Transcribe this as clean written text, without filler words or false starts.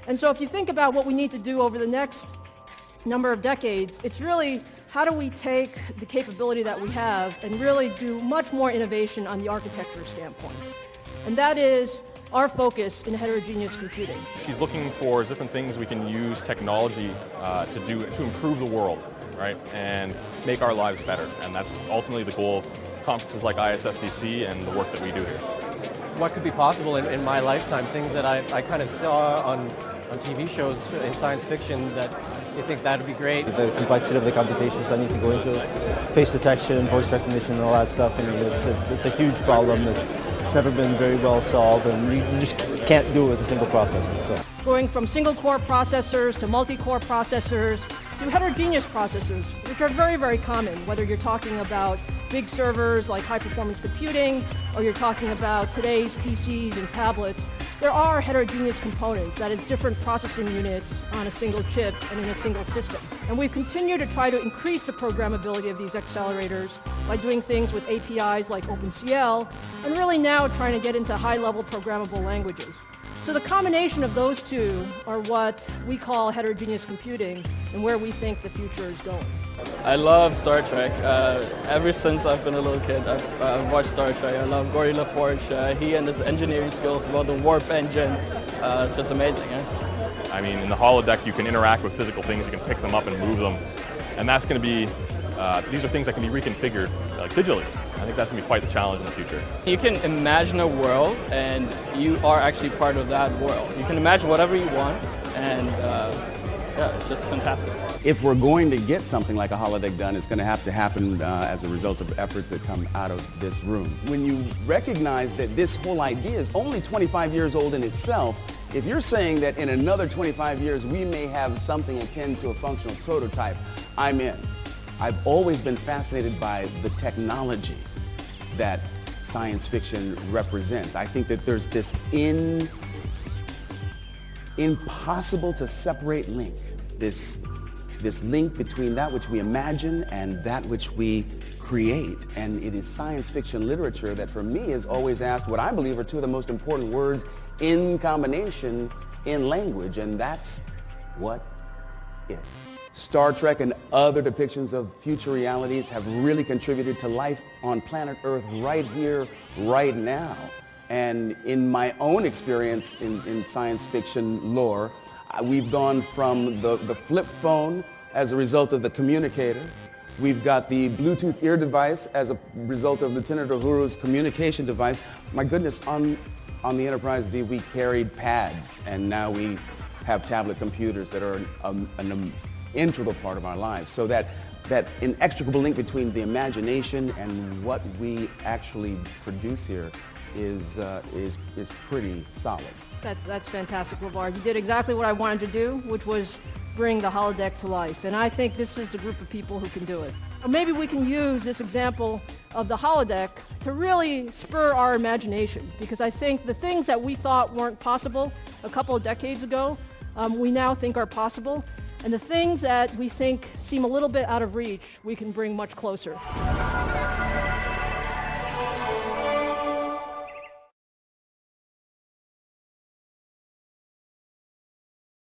And so if you think about what we need to do over the next number of decades, it's really how do we take the capability that we have and really do much more innovation on the architecture standpoint. And that is our focus in heterogeneous computing. She's looking towards different things we can use technology to improve the world, right, and make our lives better. And that's ultimately the goal of conferences like ISSCC and the work that we do here. What could be possible in my lifetime, things that I kind of saw on TV shows in science fiction that you think that would be great. The complexity of the computations I need to go into, face detection, voice recognition, and all that stuff, and it's a huge problem that's never been very well solved, and you just can't do it with a single processor. So. Going from single-core processors to multi-core processors to heterogeneous processors, which are very, very common, whether you're talking about big servers like high-performance computing, or you're talking about today's PCs and tablets. There are heterogeneous components, that is different processing units on a single chip and in a single system. And we continue to try to increase the programmability of these accelerators by doing things with APIs like OpenCL, and really now trying to get into high-level programmable languages. So the combination of those two are what we call heterogeneous computing and where we think the future is going. I love Star Trek. Ever since I've been a little kid, I've watched Star Trek. I love Geordi LaForge. He and his engineering skills about the warp engine. It's just amazing. Yeah? I mean, in the holodeck, you can interact with physical things. You can pick them up and move them. And that's going to be, these are things that can be reconfigured digitally. I think that's going to be quite the challenge in the future. You can imagine a world, and you are actually part of that world. You can imagine whatever you want, and yeah, it's just fantastic. If we're going to get something like a holodeck done, it's going to have to happen as a result of efforts that come out of this room. When you recognize that this whole idea is only 25 years old in itself, if you're saying that in another 25 years we may have something akin to a functional prototype, I'm in. I've always been fascinated by the technology that science fiction represents. I think that there's this impossible to separate link, this link between that which we imagine and that which we create. And it is science fiction literature that for me has always asked what I believe are two of the most important words in combination in language, and that's what if. Star Trek and other depictions of future realities have really contributed to life on planet Earth right here, right now. And in my own experience in science fiction lore, we've gone from the flip phone as a result of the communicator. We've got the Bluetooth ear device as a result of Lieutenant Uhuru's communication device. My goodness, on the Enterprise D, we carried pads, and now we have tablet computers that are an integral part of our lives. So that inextricable link between the imagination and what we actually produce here is pretty solid. That's fantastic, LeVar. You did exactly what I wanted to do, which was bring the holodeck to life. And I think this is a group of people who can do it. Or maybe we can use this example of the holodeck to really spur our imagination, because I think the things that we thought weren't possible a couple of decades ago, we now think are possible. And the things that we think seem a little bit out of reach, we can bring much closer.